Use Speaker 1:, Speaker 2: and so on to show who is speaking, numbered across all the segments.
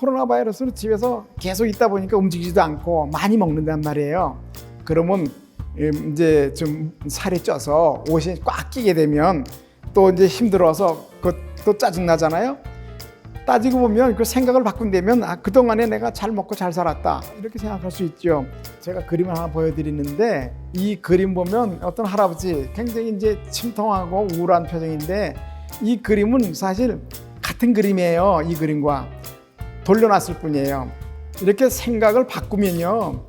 Speaker 1: 코로나 바이러스는 집에서 계속 있다 보니까 움직이지도 않고 많이 먹는단 말이에요. 그러면 이제 좀 살이 쪄서 옷이 꽉 끼게 되면 또 이제 힘들어서 그것도 짜증 나잖아요. 따지고 보면 그 생각을 바꾼다면 그동안에 내가 잘 먹고 잘 살았다 이렇게 생각할 수 있죠. 제가 그림을 하나 보여드리는데 이 그림 보면 어떤 할아버지 굉장히 이제 침통하고 우울한 표정인데 이 그림은 사실 같은 그림이에요. 이 그림과 돌려놨을 뿐이에요. 이렇게 생각을 바꾸면요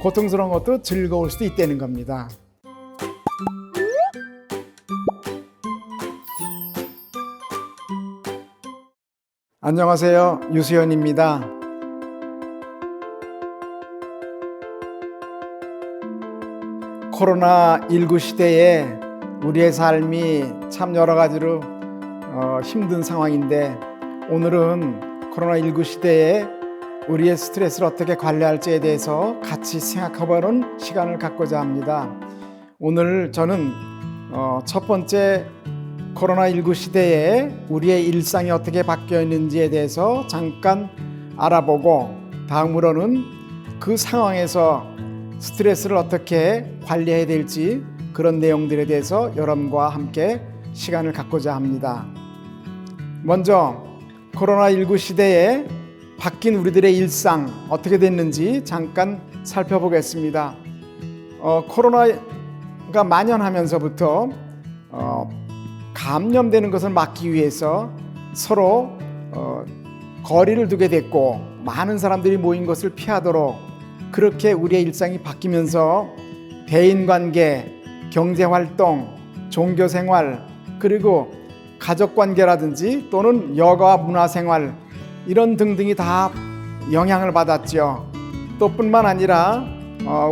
Speaker 1: 고통스러운 것도 즐거울 수도 있다는 겁니다. 안녕하세요. 유수연입니다. 코로나19 시대에 우리의 삶이 참 여러 가지로 힘든 상황인데 오늘은 코로나19 시대에 우리의 스트레스를 어떻게 관리할지에 대해서 같이 생각해보는 시간을 갖고자 합니다. 오늘 저는 첫 번째 코로나19 시대에 우리의 일상이 어떻게 바뀌어 있는지에 대해서 잠깐 알아보고 다음으로는 그 상황에서 스트레스를 어떻게 관리해야 될지 그런 내용들에 대해서 여러분과 함께 시간을 갖고자 합니다. 먼저 코로나19 시대에 바뀐 우리들의 일상 어떻게 됐는지 잠깐 살펴보겠습니다. 코로나가 만연하면서부터 감염되는 것을 막기 위해서 서로 거리를 두게 됐고 많은 사람들이 모인 것을 피하도록 그렇게 우리의 일상이 바뀌면서 대인관계, 경제활동, 종교생활 그리고 가족관계라든지 또는 여가 문화생활 이런 등등이 다 영향을 받았죠. 또 뿐만 아니라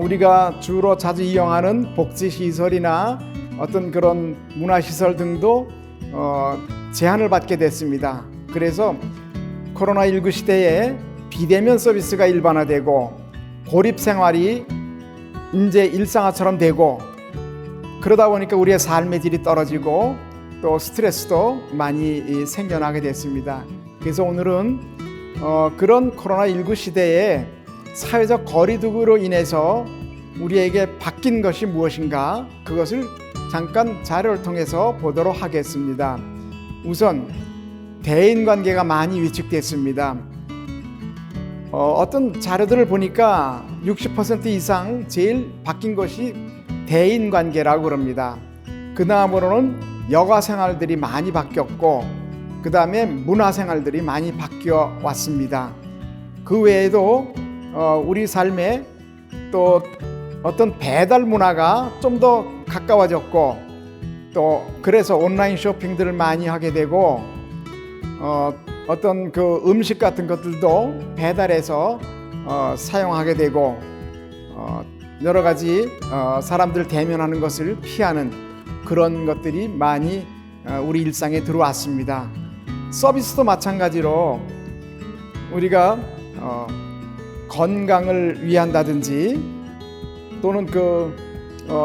Speaker 1: 우리가 주로 자주 이용하는 복지시설이나 어떤 그런 문화시설 등도 제한을 받게 됐습니다. 그래서 코로나19 시대에 비대면 서비스가 일반화되고 고립생활이 이제 일상화처럼 되고 그러다 보니까 우리의 삶의 질이 떨어지고 또 스트레스도 많이 생겨나게 됐습니다. 그래서 오늘은 그런 코로나19 시대에 사회적 거리두기로 인해서 우리에게 바뀐 것이 무엇인가 그것을 잠깐 자료를 통해서 보도록 하겠습니다. 우선 대인관계가 많이 위축됐습니다. 어떤 자료들을 보니까 60% 이상 제일 바뀐 것이 대인관계라고 그럽니다. 그 다음으로는 여가생활들이 많이 바뀌었고 그 다음에 문화생활들이 많이 바뀌어 왔습니다. 그 외에도 우리 삶에 또 어떤 배달 문화가 좀 더 가까워졌고 또 그래서 온라인 쇼핑들을 많이 하게 되고 어떤 그 음식 같은 것들도 배달해서 사용하게 되고 여러 가지 사람들 대면하는 것을 피하는 그런 것들이 많이 우리 일상에 들어왔습니다. 서비스도 마찬가지로 우리가 건강을 위한다든지 또는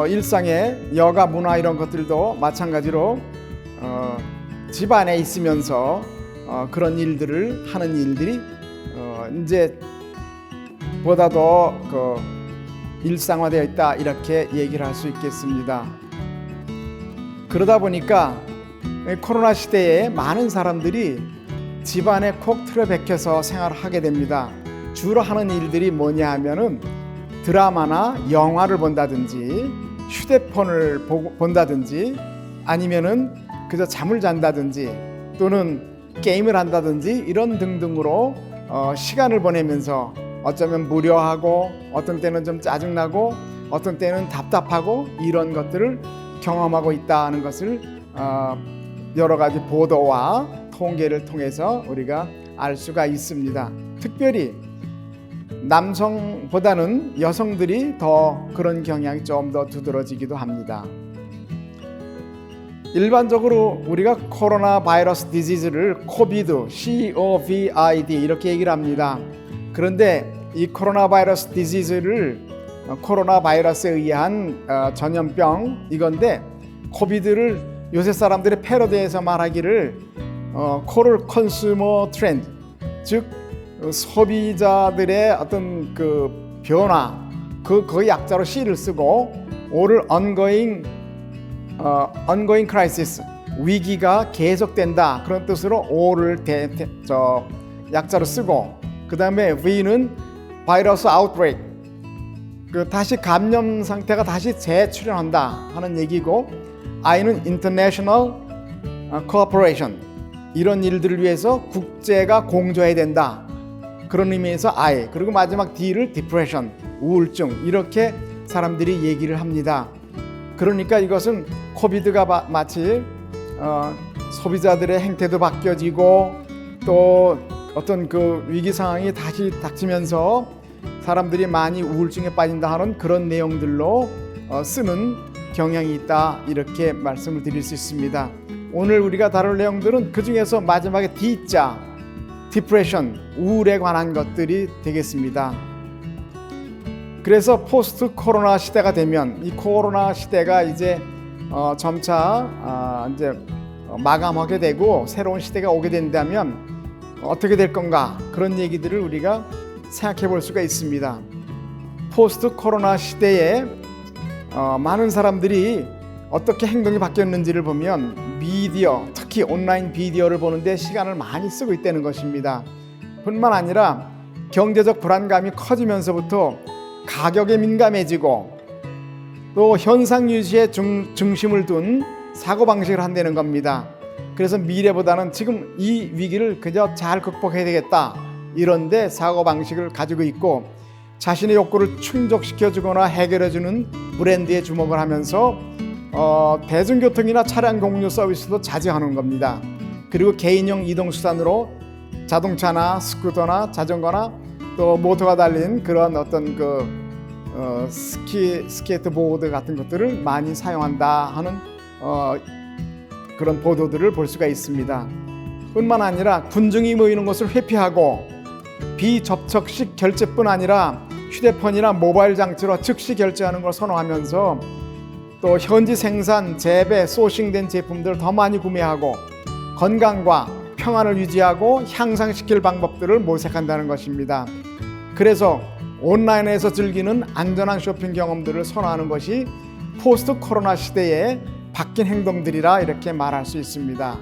Speaker 1: 일상의 여가 문화 이런 것들도 마찬가지로 집 안에 있으면서 그런 일들을 하는 일들이 이제 보다 더 일상화되어 있다 이렇게 얘기를 할 수 있겠습니다. 그러다 보니까 코로나 시대에 많은 사람들이 집 안에 콕 틀어박혀서 생활을 하게 됩니다. 주로 하는 일들이 뭐냐 하면은 드라마나 영화를 본다든지 휴대폰을 본다든지 아니면은 그저 잠을 잔다든지 또는 게임을 한다든지 이런 등등으로 시간을 보내면서 어쩌면 무료하고 어떤 때는 좀 짜증나고 어떤 때는 답답하고 이런 것들을 경험하고 있다는 것을 여러 가지 보도와 통계를 통해서 우리가 알 수가 있습니다. 특별히 남성보다는 여성들이 더 그런 경향이 좀 더 두드러지기도 합니다. 일반적으로 우리가 코로나 바이러스 디지즈를 코비드, COVID 이렇게 얘기를 합니다. 그런데 이 코로나 바이러스 디지즈를 코로나 바이러스에 의한 전염병 이건데 코비드를 요새 사람들의 패러디에서 말하기를 코를 컨슈머 트렌드 즉 소비자들의 어떤 그 변화, 그 약자로 C를 쓰고 O를 ongoing crisis, 위기가 계속된다 그런 뜻으로 O를 약자로 쓰고, 그 다음에 V는 바이러스 아웃브레이크, 다시 감염 상태가 다시 재출현한다 하는 얘기고, I는 international cooperation, 이런 일들을 위해서 국제가 공조해야 된다 그런 의미에서 I, 그리고 마지막 D를 depression, 우울증, 이렇게 사람들이 얘기를 합니다. 그러니까 이것은 코비드가 마치 소비자들의 행태도 바뀌어지고 또 어떤 그 위기 상황이 다시 닥치면서 사람들이 많이 우울증에 빠진다 하는 그런 내용들로 쓰는 경향이 있다, 이렇게 말씀을 드릴 수 있습니다. 오늘 우리가 다룰 내용들은 그 중에서 마지막에 D자, 디프레션, 우울에 관한 것들이 되겠습니다. 그래서 포스트 코로나 시대가 되면, 이 코로나 시대가 이제 점차 이제 마감하게 되고 새로운 시대가 오게 된다면 어떻게 될 건가, 그런 얘기들을 우리가 생각해 볼 수가 있습니다. 포스트 코로나 시대에 많은 사람들이 어떻게 행동이 바뀌었는지를 보면 미디어, 특히 온라인 비디오를 보는데 시간을 많이 쓰고 있다는 것입니다. 뿐만 아니라 경제적 불안감이 커지면서부터 가격에 민감해지고 또 현상 유지에 중심을 둔 사고방식을 한다는 겁니다. 그래서 미래보다는 지금 이 위기를 그저 잘 극복해야 되겠다, 이런데 사고방식을 가지고 있고, 자신의 욕구를 충족시켜주거나 해결해주는 브랜드에 주목을 하면서 대중교통이나 차량 공유 서비스도 자제하는 겁니다. 그리고 개인용 이동수단으로 자동차나 스쿠터나 자전거나 또 모터가 달린 그런 어떤 스케이트보드 같은 것들을 많이 사용한다 하는 그런 보도들을 볼 수가 있습니다. 뿐만 아니라 군중이 모이는 것을 회피하고 비접촉식 결제뿐 아니라 휴대폰이나 모바일 장치로 즉시 결제하는 걸 선호하면서 또 현지 생산, 재배, 소싱된 제품들을 더 많이 구매하고 건강과 평안을 유지하고 향상시킬 방법들을 모색한다는 것입니다. 그래서 온라인에서 즐기는 안전한 쇼핑 경험들을 선호하는 것이 포스트 코로나 시대에 바뀐 행동들이라 이렇게 말할 수 있습니다.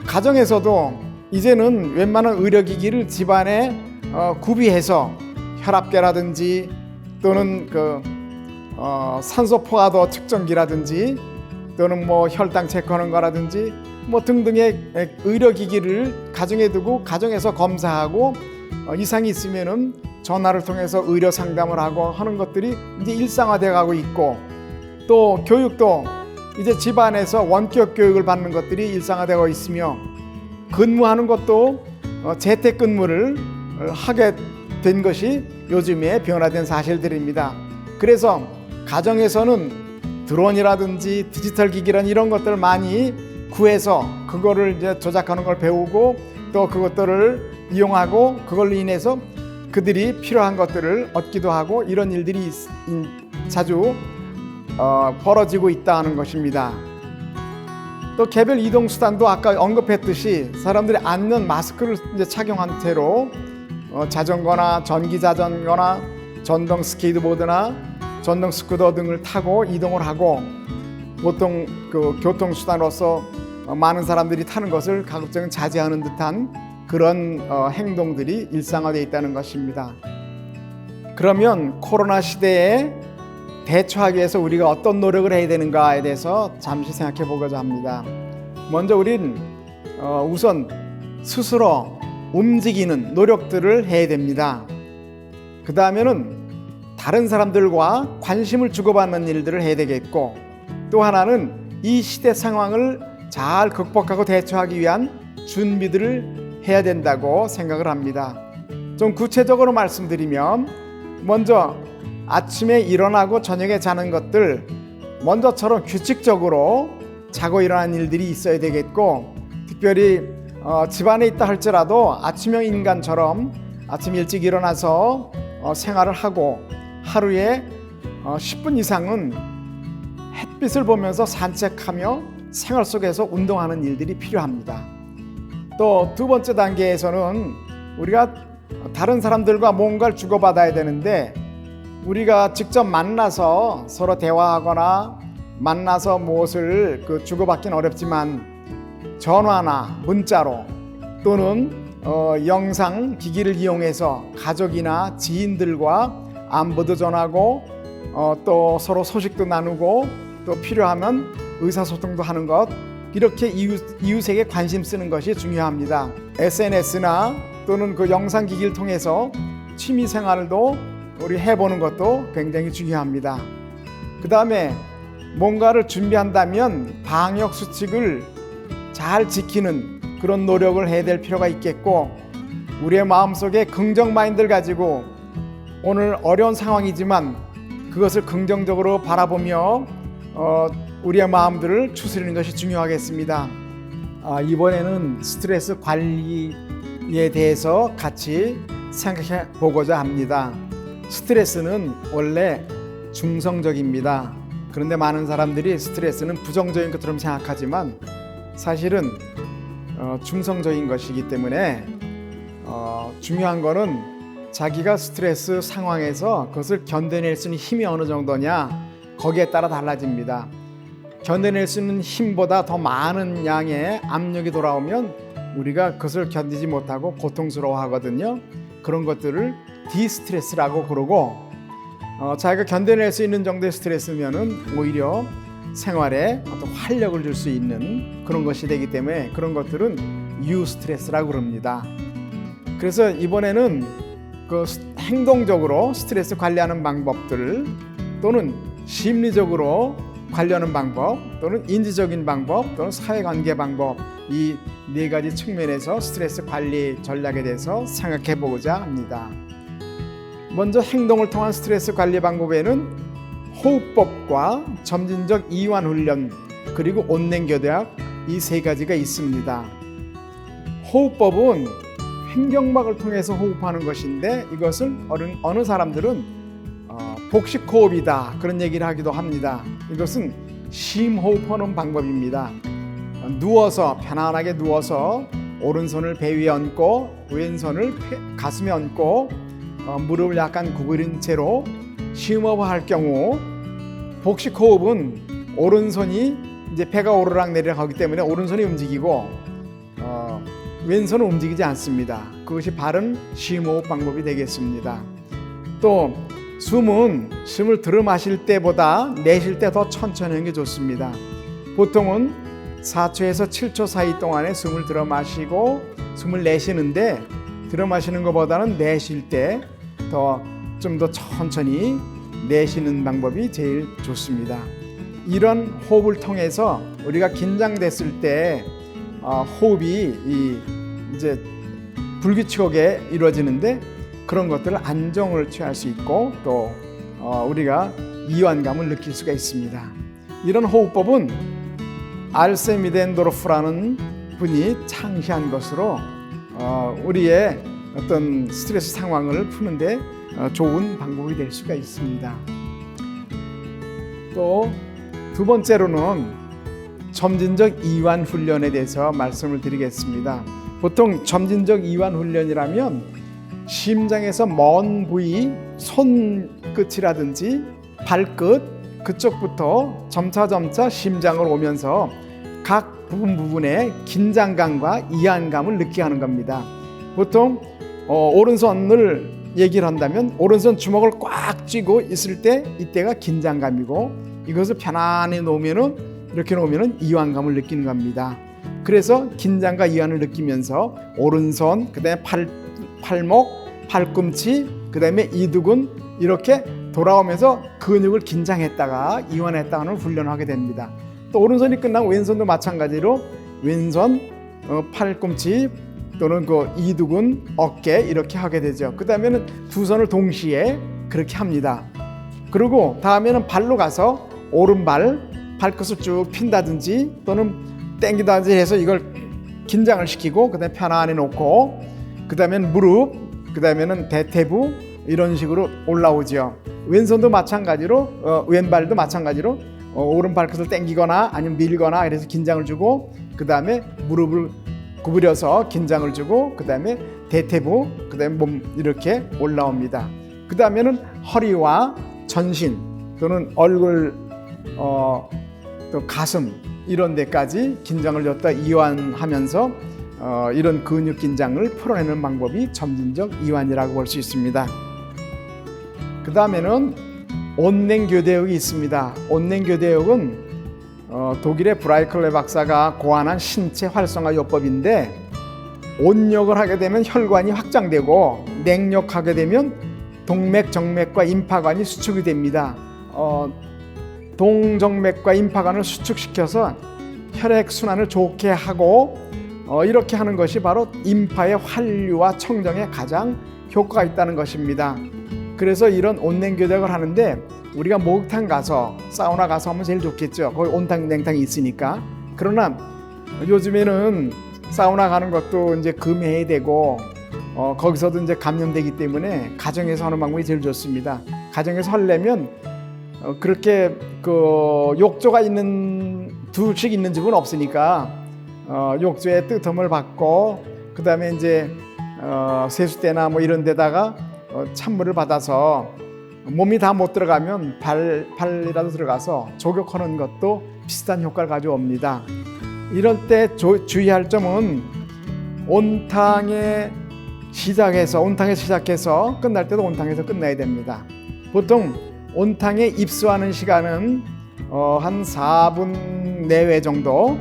Speaker 1: 가정에서도 이제는 웬만한 의료기기를 집안에 구비해서 혈압계라든지 또는 산소 포화도 측정기라든지 또는 혈당 체크하는 거라든지 등등의 의료기기를 가정에 두고 가정에서 검사하고 이상이 있으면은 전화를 통해서 의료 상담을 하고 하는 것들이 이제 일상화되어 가고 있고, 또 교육도 이제 집안에서 원격 교육을 받는 것들이 일상화되고 있으며, 근무하는 것도 재택근무를 하게 된 것이 요즘에 변화된 사실들입니다. 그래서 가정에서는 드론이라든지 디지털 기기란 이런 것들을 많이 구해서 그거를 이제 조작하는 걸 배우고 또 그것들을 이용하고 그걸로 인해서 그들이 필요한 것들을 얻기도 하고, 이런 일들이 자주 벌어지고 있다는 것입니다. 또 개별 이동 수단도 아까 언급했듯이 사람들이 안면 마스크를 이제 착용한 채로 자전거나 전기 자전거나 전동 스케이트보드나 전동 스쿠터 등을 타고 이동을 하고, 보통 교통수단으로서 많은 사람들이 타는 것을 가급적인 자제하는 듯한 그런 행동들이 일상화되어 있다는 것입니다. 그러면 코로나 시대에 대처하기 위해서 우리가 어떤 노력을 해야 되는가에 대해서 잠시 생각해 보고자 합니다. 먼저 우린 우선 스스로 움직이는 노력들을 해야 됩니다. 그 다음에는 다른 사람들과 관심을 주고받는 일들을 해야 되겠고, 또 하나는 이 시대 상황을 잘 극복하고 대처하기 위한 준비들을 해야 된다고 생각을 합니다. 좀 구체적으로 말씀드리면, 먼저 아침에 일어나고 저녁에 자는 것들 먼저처럼 규칙적으로 자고 일어나는 일들이 있어야 되겠고, 특별히 집안에 있다 할지라도 아침형 인간처럼 아침 일찍 일어나서 생활을 하고 하루에 10분 이상은 햇빛을 보면서 산책하며 생활 속에서 운동하는 일들이 필요합니다. 또 두 번째 단계에서는 우리가 다른 사람들과 뭔가를 주고받아야 되는데 우리가 직접 만나서 서로 대화하거나 만나서 무엇을 주고받기는 어렵지만 전화나 문자로 또는 영상 기기를 이용해서 가족이나 지인들과 안부도 전하고 또 서로 소식도 나누고 또 필요하면 의사소통도 하는 것, 이렇게 이웃에게 관심 쓰는 것이 중요합니다. SNS나 또는 영상 기기를 통해서 취미 생활도 우리 해보는 것도 굉장히 중요합니다. 그 다음에 뭔가를 준비한다면 방역 수칙을 잘 지키는 그런 노력을 해야 될 필요가 있겠고, 우리의 마음속에 긍정 마인드를 가지고 오늘 어려운 상황이지만 그것을 긍정적으로 바라보며 우리의 마음들을 추스리는 것이 중요하겠습니다. 이번에는 스트레스 관리에 대해서 같이 생각해 보고자 합니다. 스트레스는 원래 중성적입니다. 그런데 많은 사람들이 스트레스는 부정적인 것처럼 생각하지만 사실은 중성적인 것이기 때문에 중요한 거는 자기가 스트레스 상황에서 그것을 견뎌낼 수 있는 힘이 어느 정도냐, 거기에 따라 달라집니다. 견뎌낼 수 있는 힘보다 더 많은 양의 압력이 돌아오면 우리가 그것을 견디지 못하고 고통스러워 하거든요. 그런 것들을 디스트레스라고 그러고, 자기가 견뎌낼 수 있는 정도의 스트레스면은 오히려 생활에 어떤 활력을 줄 수 있는 그런 것이 되기 때문에 그런 것들은 유스트레스라고 그럽니다. 그래서 이번에는 행동적으로 스트레스 관리하는 방법들 또는 심리적으로 관리하는 방법 또는 인지적인 방법 또는 사회관계 방법, 이 네 가지 측면에서 스트레스 관리 전략에 대해서 생각해 보고자 합니다. 먼저 행동을 통한 스트레스 관리 방법에는 호흡법과 점진적 이완 훈련 그리고 온냉교대학, 이 세 가지가 있습니다. 호흡법은 횡격막을 통해서 호흡하는 것인데 이것을 어느 사람들은 복식호흡이다 그런 얘기를 하기도 합니다. 이것은 심호흡하는 방법입니다. 편안하게 누워서 오른손을 배 위에 얹고 왼손을 가슴에 얹고 무릎을 약간 구부린 채로 심호흡을 할 경우, 복식호흡은 오른손이 이제 배가 오르락 내리락 하기 때문에 오른손이 움직이고 왼손은 움직이지 않습니다. 그것이 바른 심호흡 방법이 되겠습니다. 또 숨을 들어 마실 때보다 내쉴 때 더 천천히 하는 게 좋습니다. 보통은 4초에서 7초 사이 동안에 숨을 들어 마시고 숨을 내쉬는데, 들어 마시는 것보다는 내쉴 때 좀 더 천천히 내쉬는 방법이 제일 좋습니다. 이런 호흡을 통해서 우리가 긴장됐을 때 호흡이 이제 불규칙하게 이루어지는데 그런 것들을 안정을 취할 수 있고 또 우리가 이완감을 느낄 수가 있습니다. 이런 호흡법은 알세미덴도르프라는 분이 창시한 것으로 우리의 어떤 스트레스 상황을 푸는데 좋은 방법이 될 수가 있습니다. 또 두 번째로는 점진적 이완 훈련에 대해서 말씀을 드리겠습니다. 보통 점진적 이완 훈련이라면 심장에서 먼 부위, 손끝이라든지 발끝 그쪽부터 점차 심장으로 오면서 각 부분에 긴장감과 이완감을 느끼게 하는 겁니다. 보통 오른손을 얘기를 한다면 오른손 주먹을 꽉 쥐고 있을 때 이때가 긴장감이고, 이것을 편안히 이렇게 놓으면은 이완감을 느끼는 겁니다. 그래서 긴장과 이완을 느끼면서 오른손, 그다음에 팔목, 팔꿈치, 그다음에 이두근 이렇게 돌아오면서 근육을 긴장했다가 이완했다가 하는 훈련을 하게 됩니다. 또 오른손이 끝나고 왼손도 마찬가지로 왼손, 팔꿈치 또는 이두근, 어깨 이렇게 하게 되죠. 그 다음에는 두 손을 동시에 그렇게 합니다. 그리고 다음에는 발로 가서 오른발, 발끝을 쭉 핀다든지 또는 땡기다든지 해서 이걸 긴장을 시키고 그 다음에 편안히 놓고 그 다음에는 무릎, 그 다음에는 대퇴부 이런 식으로 올라오죠. 왼손도 마찬가지로 왼발도 마찬가지로 오른 발끝을 당기거나 아니면 밀거나 이래서 긴장을 주고 그 다음에 무릎을 구부려서 긴장을 주고 그 다음에 대퇴부, 그 다음에 몸 이렇게 올라옵니다. 그 다음에는 허리와 전신 또는 얼굴, 또 가슴 이런 데까지 긴장을 줬다 이완하면서 이런 근육 긴장을 풀어내는 방법이 점진적 이완이라고 볼 수 있습니다. 그 다음에는 온냉교대역이 있습니다. 온냉교대역은 독일의 브라이클레 박사가 고안한 신체 활성화 요법인데, 온력을 하게 되면 혈관이 확장되고 냉력하게 되면 동맥, 정맥과 임파관이 수축이 됩니다. 동정맥과 임파관을 수축시켜서 혈액 순환을 좋게 하고 이렇게 하는 것이 바로 임파의 환류와 청정에 가장 효과가 있다는 것입니다. 그래서 이런 온냉교대역을 하는데 우리가 목욕탕 가서 사우나 가서 하면 제일 좋겠죠. 거기 온탕 냉탕이 있으니까. 그러나 요즘에는 사우나 가는 것도 이제 금해야 되고 거기서도 이제 감염되기 때문에 가정에서 하는 방법이 제일 좋습니다. 가정에서 하려면 그렇게 그 욕조가 있는 두씩 있는 집은 없으니까 욕조에 뜨거움을 받고 그 다음에 이제 세숫대나 뭐 이런 데다가 찬물을 받아서 몸이 다 못 들어가면 발이라도 들어가서 조격하는 것도 비슷한 효과를 가져옵니다. 이럴 때 주의할 점은 온탕에 시작해서 끝날 때도 온탕에서 끝나야 됩니다. 보통 온탕에 입수하는 시간은 한 4분 내외 정도,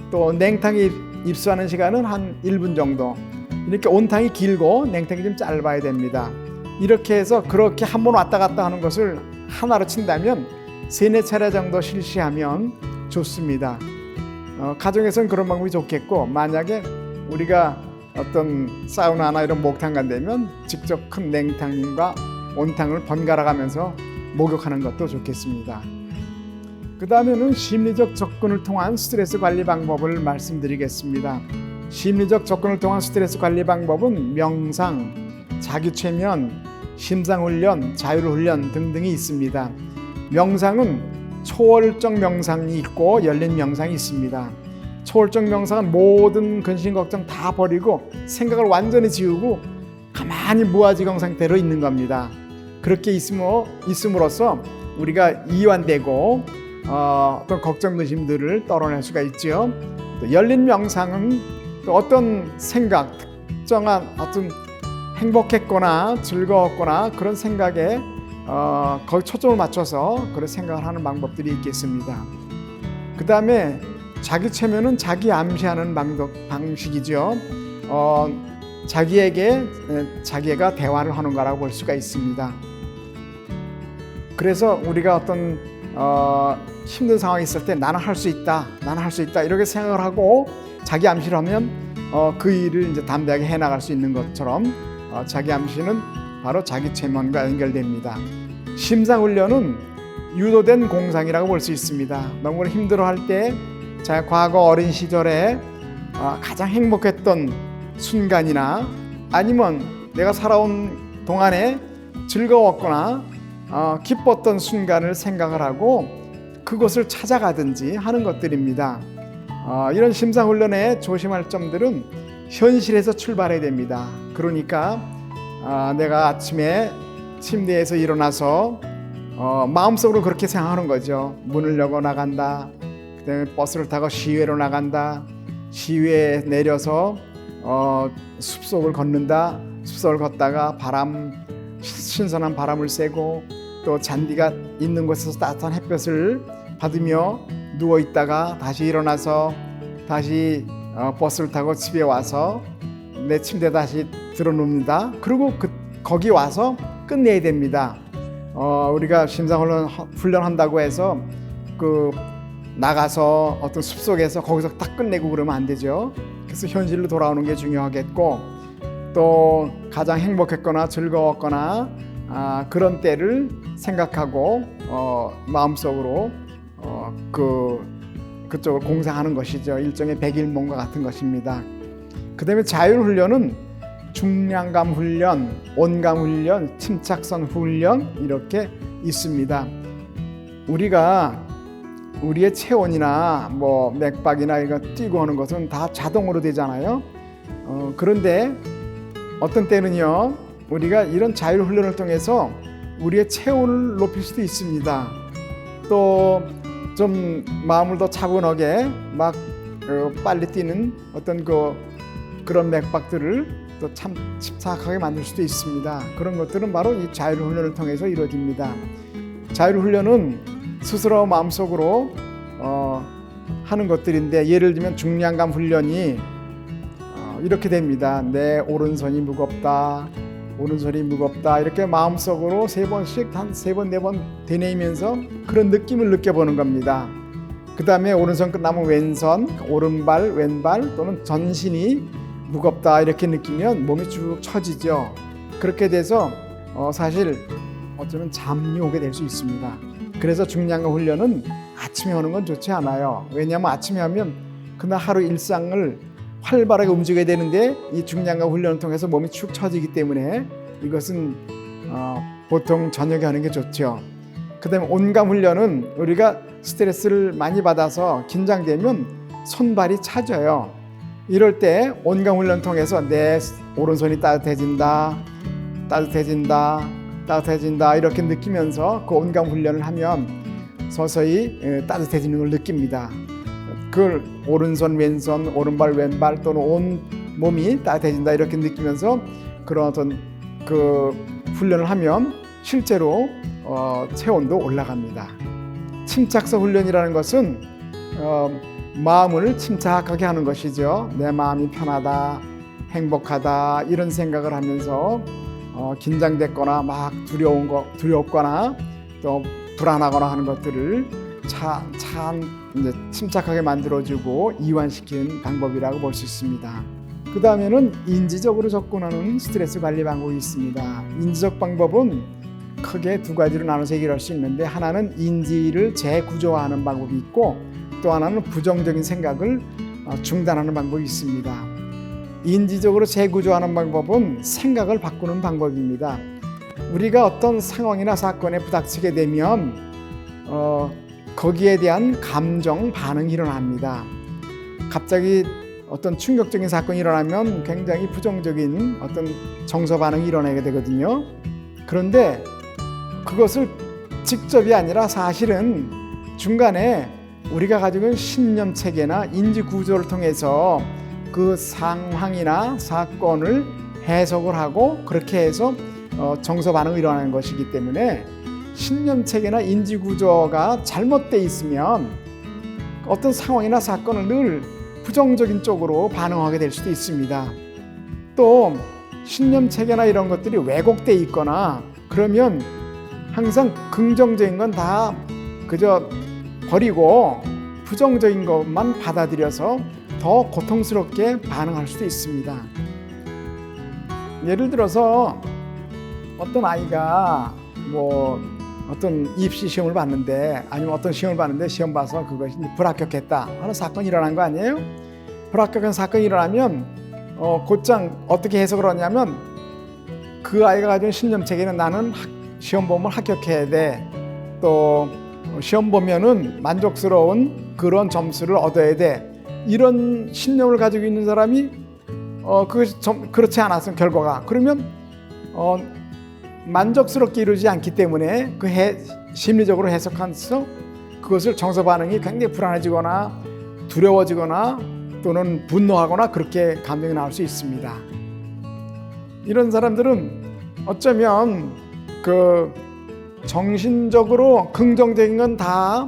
Speaker 1: 또 냉탕에 입수하는 시간은 한 1분 정도, 이렇게 온탕이 길고 냉탕이 좀 짧아야 됩니다. 이렇게 해서 그렇게 한 번 왔다 갔다 하는 것을 하나로 친다면 3-4차례 정도 실시하면 좋습니다. 가정에서는 그런 방법이 좋겠고, 만약에 우리가 어떤 사우나나 이런 목욕탕 간다면 직접 큰 냉탕과 온탕을 번갈아 가면서 목욕하는 것도 좋겠습니다. 그 다음에는 심리적 접근을 통한 스트레스 관리 방법을 말씀드리겠습니다. 심리적 접근을 통한 스트레스 관리 방법은 명상, 자기최면, 심상훈련, 자율훈련 등등이 있습니다. 명상은 초월적 명상이 있고 열린 명상이 있습니다. 초월적 명상은 모든 근심 걱정 다 버리고 생각을 완전히 지우고 가만히 무아지경 상태로 있는 겁니다. 그렇게 있음으로써 우리가 이완되고 어떤 걱정 근심들을 떨어낼 수가 있죠. 또 열린 명상은 또 어떤 생각, 특정한 어떤 행복했거나 즐거웠거나 그런 생각에 거기 초점을 맞춰서 그런 생각을 하는 방법들이 있겠습니다. 그 다음에 자기 최면은 자기 암시하는 방식이죠. 자기가 대화를 하는 거라고 볼 수가 있습니다. 그래서 우리가 어떤 힘든 상황이 있을 때 나는 할 수 있다, 나는 할 수 있다 이렇게 생각을 하고 자기 암시를 하면 그 일을 이제 담대하게 해나갈 수 있는 것처럼 자기 암시는 바로 자기 최면과 연결됩니다. 심상훈련은 유도된 공상이라고 볼 수 있습니다. 너무 힘들어할 때 자기 과거 어린 시절에 가장 행복했던 순간이나 아니면 내가 살아온 동안에 즐거웠거나 기뻤던 순간을 생각을 하고 그것을 찾아가든지 하는 것들입니다. 이런 심상훈련에 조심할 점들은 현실에서 출발해야 됩니다. 그러니까 내가 아침에 침대에서 일어나서 마음속으로 그렇게 생각하는 거죠. 문을 열고 나간다. 그다음에 버스를 타고 시외로 나간다. 시외에 내려서 숲속을 걷는다. 숲속을 걷다가 신선한 바람을 쐬고 또 잔디가 있는 곳에서 따뜻한 햇볕을 받으며 누워 있다가 다시 일어나서 다시 버스를 타고 집에 와서 내 침대에 다시 들어눕니다. 그리고 거기 와서 끝내야 됩니다. 우리가 심상훈련 한다고 해서 나가서 어떤 숲속에서 거기서 딱 끝내고 그러면 안 되죠. 그래서 현실로 돌아오는 게 중요하겠고, 또 가장 행복했거나 즐거웠거나 그런 때를 생각하고 마음속으로 그쪽을 공상하는 것이죠. 일종의 백일몽과 같은 것입니다. 그 다음에 자율훈련은 중량감 훈련, 온감 훈련, 침착선 훈련 이렇게 있습니다. 우리가 우리의 체온이나 맥박이나 이거 뛰고 하는 것은 다 자동으로 되잖아요. 그런데 어떤 때는요, 우리가 이런 자율 훈련을 통해서 우리의 체온을 높일 수도 있습니다. 또 좀 마음을 더 차분하게 막 빨리 뛰는 어떤 그런 맥박들을 또 참 침착하게 만들 수도 있습니다. 그런 것들은 바로 이 자율 훈련을 통해서 이루어집니다. 자율 훈련은 스스로 마음속으로 하는 것들인데, 예를 들면 중량감 훈련이 이렇게 됩니다. 내 오른손이 무겁다, 오른손이 무겁다, 이렇게 마음속으로 3번씩 한 3번 4번 되뇌이면서 그런 느낌을 느껴보는 겁니다. 그 다음에 오른손 끝나면 왼손, 오른발, 왼발 또는 전신이 무겁다 이렇게 느끼면 몸이 쭉 처지죠. 그렇게 돼서 사실 어쩌면 잠이 오게 될 수 있습니다. 그래서 중량감 훈련은 아침에 하는 건 좋지 않아요. 왜냐하면 아침에 하면 그날 하루 일상을 활발하게 움직여야 되는데, 이 중량감 훈련을 통해서 몸이 축 처지기 때문에 이것은 보통 저녁에 하는 게 좋죠. 그 다음에 온감 훈련은 우리가 스트레스를 많이 받아서 긴장되면 손발이 차져요. 이럴 때 온감 훈련 통해서 내 오른손이 따뜻해진다, 따뜻해진다, 따뜻해진다 이렇게 느끼면서 그 온감 훈련을 하면 서서히 따뜻해지는 걸 느낍니다. 그 오른손, 왼손, 오른발, 왼발 또는 온 몸이 따뜻해진다 이렇게 느끼면서 그런 어떤 그 훈련을 하면 실제로 체온도 올라갑니다. 침착서 훈련이라는 것은 마음을 침착하게 하는 것이죠. 내 마음이 편하다, 행복하다 이런 생각을 하면서 긴장됐거나 막 두렵거나 또 불안하거나 하는 것들을 이제 침착하게 만들어주고 이완시키는 방법이라고 볼 수 있습니다. 그 다음에는 인지적으로 접근하는 스트레스 관리 방법이 있습니다. 인지적 방법은 크게 2가지로 나눠서 얘기를 할 수 있는데, 하나는 인지를 재구조화하는 방법이 있고, 또 하나는 부정적인 생각을 중단하는 방법이 있습니다. 인지적으로 재구조하는 방법은 생각을 바꾸는 방법입니다. 우리가 어떤 상황이나 사건에 부닥치게 되면 거기에 대한 감정 반응이 일어납니다. 갑자기 어떤 충격적인 사건이 일어나면 굉장히 부정적인 어떤 정서 반응이 일어나게 되거든요. 그런데 그것을 직접이 아니라 사실은 중간에 우리가 가지고 있는 신념 체계나 인지 구조를 통해서 그 상황이나 사건을 해석을 하고 그렇게 해서 정서 반응이 일어나는 것이기 때문에, 신념 체계나 인지 구조가 잘못되어 있으면 어떤 상황이나 사건을 늘 부정적인 쪽으로 반응하게 될 수도 있습니다. 또 신념 체계나 이런 것들이 왜곡되어 있거나 그러면 항상 긍정적인 건 다 그저 버리고 부정적인 것만 받아들여서 더 고통스럽게 반응할 수도 있습니다. 예를 들어서 어떤 아이가 어떤 입시 시험을 봤는데, 아니면 어떤 시험을 봤는데 시험 봐서 그것이 불합격했다 하는 사건이 일어난 거 아니에요? 불합격한 사건이 일어나면 곧장 어떻게 해석을 하냐면, 그 아이가 가진 신념체계는 나는 시험 보면 합격해야 돼, 또 시험 보면은 만족스러운 그런 점수를 얻어야 돼, 이런 신념을 가지고 있는 사람이 그것이 그렇지 않았으면 결과가 그러면 만족스럽게 이루지 않기 때문에 심리적으로 해석해서 그것을 정서 반응이 굉장히 불안해지거나 두려워지거나 또는 분노하거나 그렇게 감정이 나올 수 있습니다. 이런 사람들은 어쩌면 그 정신적으로 긍정적인 건 다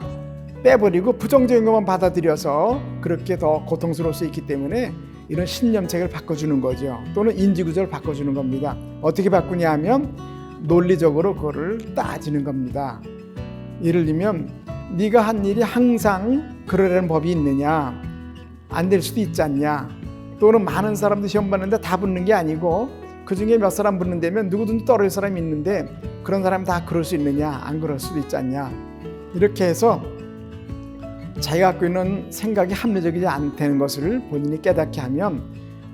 Speaker 1: 빼버리고 부정적인 것만 받아들여서 그렇게 더 고통스러울 수 있기 때문에 이런 신념체계를 바꿔주는 거죠. 또는 인지구조를 바꿔주는 겁니다. 어떻게 바꾸냐 하면 논리적으로 그거를 따지는 겁니다. 예를 들면 네가 한 일이 항상 그러려는 법이 있느냐, 안 될 수도 있지 않냐, 또는 많은 사람들이 시험 봤는데 다 붙는 게 아니고 그 중에 몇 사람 붙는다면 누구든지 떨어질 사람이 있는데 그런 사람이 다 그럴 수 있느냐, 안 그럴 수도 있지 않냐, 이렇게 해서 자기가 갖고 있는 생각이 합리적이지 않다는 것을 본인이 깨닫게 하면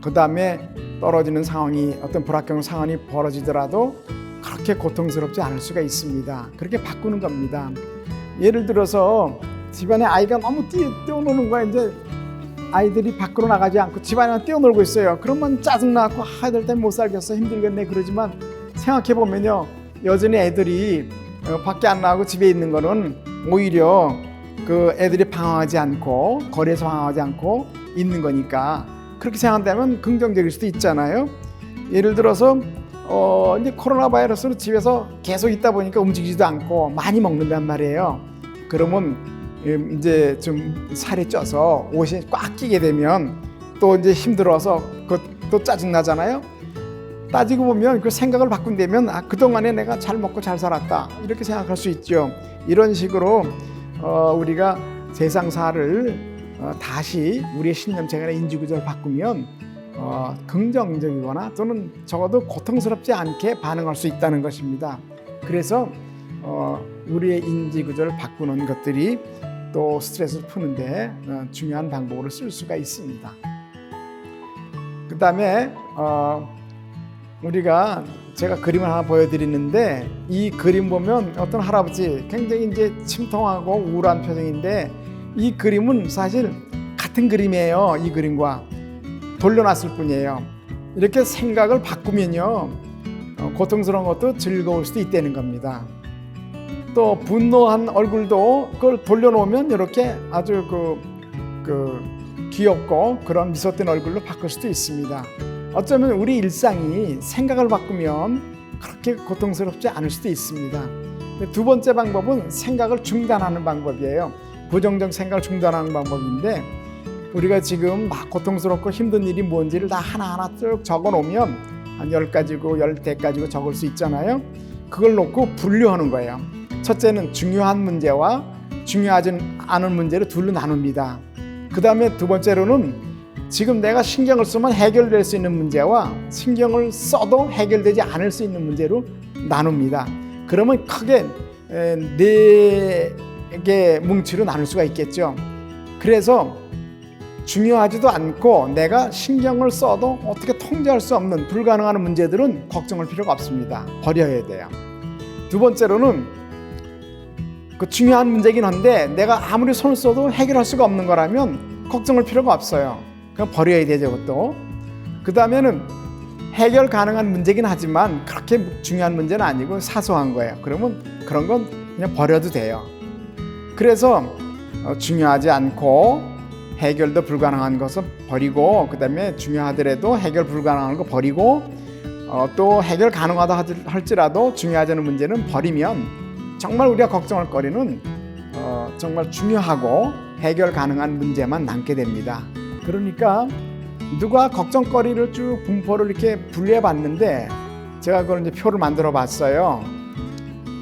Speaker 1: 그 다음에 떨어지는 상황이, 어떤 불합격 상황이 벌어지더라도 그렇게 고통스럽지 않을 수가 있습니다. 그렇게 바꾸는 겁니다. 예를 들어서 집안에 아이가 너무 뛰어노는 거야. 이제 아이들이 밖으로 나가지 않고 집안에만 뛰어놀고 있어요. 그러면 짜증나고 애들 때문에 못 살겠어, 힘들겠네 그러지만 생각해 보면요, 여전히 애들이 밖에 안 나가고 집에 있는 거는 오히려 그 애들이 방황하지 않고 거리에서 방황하지 않고 있는 거니까, 그렇게 생각한다면 긍정적일 수도 있잖아요. 예를 들어서 이제 코로나 바이러스로 집에서 계속 있다 보니까 움직이지도 않고 많이 먹는단 말이에요. 그러면 이제 좀 살이 쪄서 옷이 꽉 끼게 되면 또 이제 힘들어서 또 짜증 나잖아요. 따지고 보면 그 생각을 바꾼다면 그동안에 내가 잘 먹고 잘 살았다 이렇게 생각할 수 있죠. 이런 식으로 우리가 세상사를 다시 우리의 신념체계나 인지구조를 바꾸면 긍정적이거나 또는 적어도 고통스럽지 않게 반응할 수 있다는 것입니다. 그래서 우리의 인지구조를 바꾸는 것들이 또 스트레스를 푸는데 중요한 방법으로 쓸 수가 있습니다. 그 다음에 제가 그림을 하나 보여드리는데, 이 그림 보면 어떤 할아버지 굉장히 이제 침통하고 우울한 표정인데, 이 그림은 사실 같은 그림이에요. 이 그림과 돌려놨을 뿐이에요. 이렇게 생각을 바꾸면요, 고통스러운 것도 즐거울 수도 있다는 겁니다. 또 분노한 얼굴도 그걸 돌려놓으면 이렇게 아주 귀엽고 그런 미소 띤 얼굴로 바꿀 수도 있습니다. 어쩌면 우리 일상이 생각을 바꾸면 그렇게 고통스럽지 않을 수도 있습니다. 두 번째 방법은 생각을 중단하는 방법이에요. 부정적 생각을 중단하는 방법인데, 우리가 지금 막 고통스럽고 힘든 일이 뭔지를 다 하나하나 쭉 적어놓으면 한 10가지고 10대까지고 적을 수 있잖아요. 그걸 놓고 분류하는 거예요. 첫째는 중요한 문제와 중요하지 않은 문제를 둘로 나눕니다. 그 다음에 두 번째로는 지금 내가 신경을 쓰면 해결될 수 있는 문제와 신경을 써도 해결되지 않을 수 있는 문제로 나눕니다. 그러면 크게 4개 뭉치로 나눌 수가 있겠죠. 그래서 중요하지도 않고 내가 신경을 써도 어떻게 통제할 수 없는 불가능한 문제들은 걱정할 필요가 없습니다. 버려야 돼요. 두 번째로는 그 중요한 문제긴 한데 내가 아무리 손을 써도 해결할 수가 없는 거라면 걱정할 필요가 없어요. 그냥 버려야 되죠, 그것도. 그 다음에는 해결 가능한 문제긴 하지만 그렇게 중요한 문제는 아니고 사소한 거예요. 그러면 그런 건 그냥 버려도 돼요. 그래서 중요하지 않고 해결도 불가능한 것은 버리고, 그 다음에 중요하더라도 해결 불가능한 거 버리고, 또 해결 가능하다 할지라도 중요하지 않은 문제는 버리면 정말 우리가 걱정할 거리는 정말 중요하고 해결 가능한 문제만 남게 됩니다. 그러니까 누가 걱정거리를 쭉 분포를 이렇게 분류해 봤는데, 제가 그걸 이제 표를 만들어 봤어요.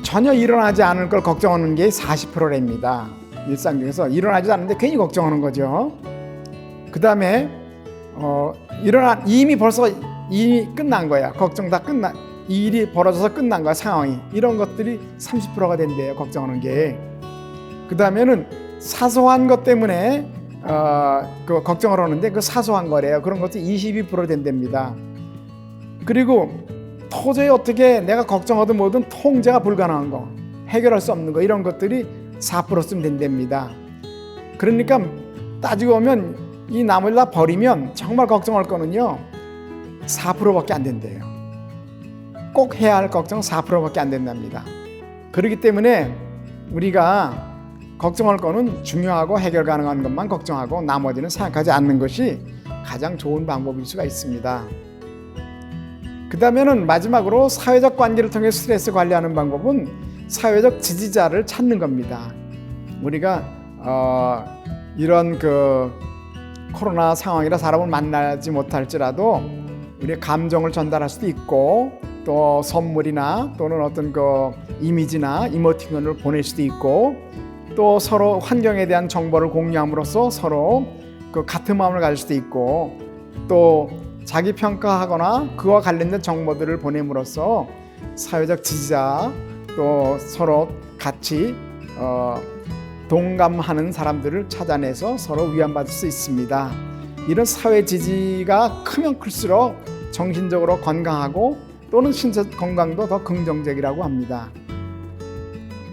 Speaker 1: 전혀 일어나지 않을 걸 걱정하는 게 40%랍니다. 일상 중에서 일어나지 않는데 괜히 걱정하는 거죠. 그 다음에 이미 끝난 거야. 걱정 다 이 일이 벌어져서 끝난 거야, 상황이. 이런 것들이 30%가 된대요, 걱정하는 게. 그 다음에는 사소한 것 때문에 그 걱정을 하는데 그 사소한 거래요. 그런 것도 22% 된답니다. 그리고 도저히 어떻게 내가 걱정하든 뭐든 통제가 불가능한 거, 해결할 수 없는 거, 이런 것들이 4% 쓰면 된답니다. 그러니까 따지고 보면 이 나머지 다 버리면 정말 걱정할 거는요 4%밖에 안 된대요. 꼭 해야 할 걱정 4%밖에 안 된답니다. 그렇기 때문에 우리가 걱정할 거는 중요하고 해결 가능한 것만 걱정하고 나머지는 생각하지 않는 것이 가장 좋은 방법일 수가 있습니다. 그 다음에는 마지막으로 사회적 관계를 통해 스트레스 관리하는 방법은 사회적 지지자를 찾는 겁니다. 우리가 이런 코로나 상황이라 사람을 만나지 못할지라도 우리의 감정을 전달할 수도 있고, 또 선물이나 또는 어떤 이미지나 이모티콘을 보낼 수도 있고, 또 서로 환경에 대한 정보를 공유함으로써 서로 같은 마음을 가질 수도 있고, 또 자기 평가하거나 그와 관련된 정보들을 보냄으로써 사회적 지지자, 또 서로 같이 동감하는 사람들을 찾아내서 서로 위안받을 수 있습니다. 이런 사회 지지가 크면 클수록 정신적으로 건강하고 또는 신체 건강도 더 긍정적이라고 합니다.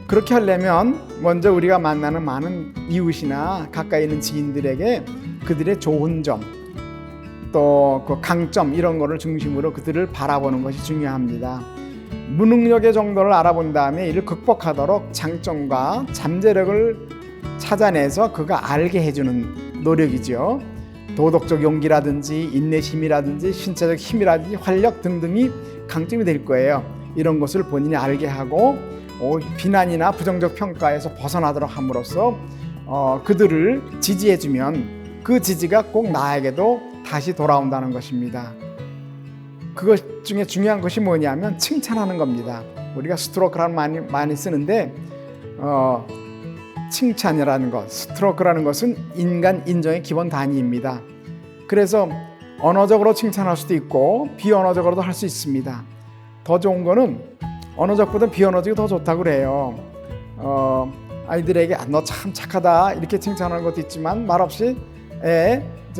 Speaker 1: 그렇게 하려면 먼저 우리가 만나는 많은 이웃이나 가까이 있는 지인들에게 그들의 좋은 점, 또 그 강점 이런 거를 중심으로 그들을 바라보는 것이 중요합니다. 무능력의 정도를 알아본 다음에 이를 극복하도록 장점과 잠재력을 찾아내서 그가 알게 해주는 노력이죠. 도덕적 용기라든지 인내심이라든지 신체적 힘이라든지 활력 등등이 강점이 될 거예요. 이런 것을 본인이 알게 하고 비난이나 부정적 평가에서 벗어나도록 함으로써 그들을 지지해주면 그 지지가 꼭 나에게도 다시 돌아온다는 것입니다. 그것 중에 중요한 것이 뭐냐면 칭찬하는 겁니다. 우리가 스트로크라는 말 많이 쓰는데 칭찬이라는 것, 스트로크라는 것은 인간 인정의 기본 단위입니다. 그래서 언어적으로 칭찬할 수도 있고 비언어적으로도 할 수 있습니다. 더 좋은 거는 언어적보다 비언어적이 더 좋다고 그래요. 아이들에게 너 참 착하다 이렇게 칭찬하는 것도 있지만 말없이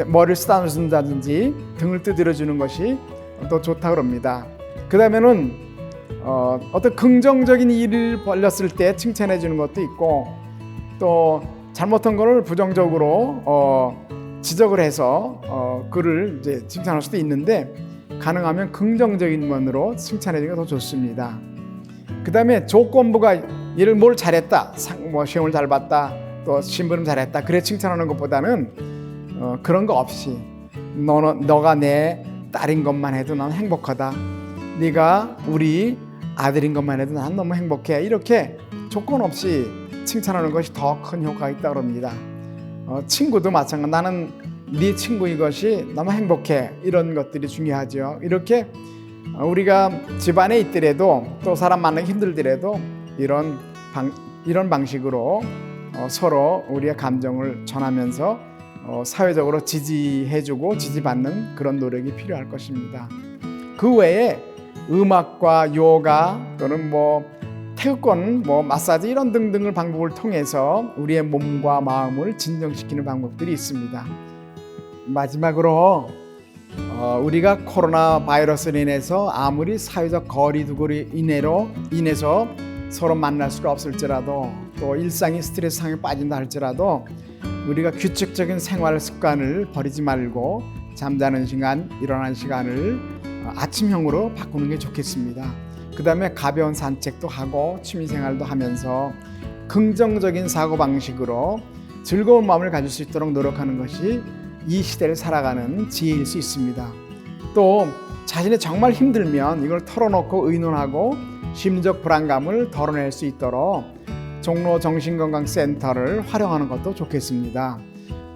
Speaker 1: 머리를 쓰다듬는다든지 등을 두드려 주는 것이 더 좋다고 합니다. 그 다음에는 어떤 긍정적인 일을 벌렸을 때 칭찬해 주는 것도 있고 또 잘못한 거를 부정적으로 지적을 해서 그를 이제 칭찬할 수도 있는데 가능하면 긍정적인 면으로 칭찬해 주는 게 더 좋습니다. 그 다음에 조건부가 얘를 뭘 잘했다, 시험을 잘 봤다, 또 심부름 잘했다 그래 칭찬하는 것보다는 그런 거 없이 너가 내 딸인 것만 해도 난 행복하다, 네가 우리 아들인 것만 해도 난 너무 행복해, 이렇게 조건 없이 칭찬하는 것이 더 큰 효과가 있다고 합니다. 친구도 마찬가지, 나는 네 친구인 것이 너무 행복해, 이런 것들이 중요하죠. 이렇게 우리가 집안에 있더라도 또 사람 만나기 힘들더라도 이런 방식으로 서로 우리의 감정을 전하면서 사회적으로 지지해주고 지지받는 그런 노력이 필요할 것입니다. 그 외에 음악과 요가 또는 태극권, 마사지 이런 등등의 방법을 통해서 우리의 몸과 마음을 진정시키는 방법들이 있습니다. 마지막으로 우리가 코로나 바이러스로 인해서 아무리 사회적 거리두기로 인해서 서로 만날 수가 없을지라도 또 일상이 스트레스 상에 빠진다 할지라도 우리가 규칙적인 생활 습관을 버리지 말고 잠자는 시간, 일어나는 시간을 아침형으로 바꾸는 게 좋겠습니다. 그 다음에 가벼운 산책도 하고 취미생활도 하면서 긍정적인 사고방식으로 즐거운 마음을 가질 수 있도록 노력하는 것이 이 시대를 살아가는 지혜일 수 있습니다. 또 자신이 정말 힘들면 이걸 털어놓고 의논하고 심리적 불안감을 덜어낼 수 있도록 종로 정신건강센터를 활용하는 것도 좋겠습니다.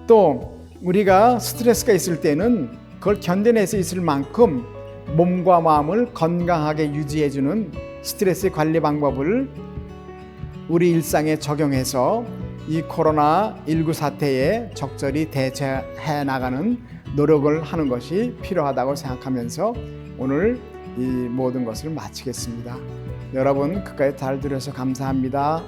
Speaker 1: 또 우리가 스트레스가 있을 때는 그걸 견뎌낼 수 있을 만큼 몸과 마음을 건강하게 유지해주는 스트레스 관리 방법을 우리 일상에 적용해서 이 코로나19 사태에 적절히 대처해 나가는 노력을 하는 것이 필요하다고 생각하면서 오늘 이 모든 것을 마치겠습니다. 여러분 끝까지 잘 들어서 감사합니다.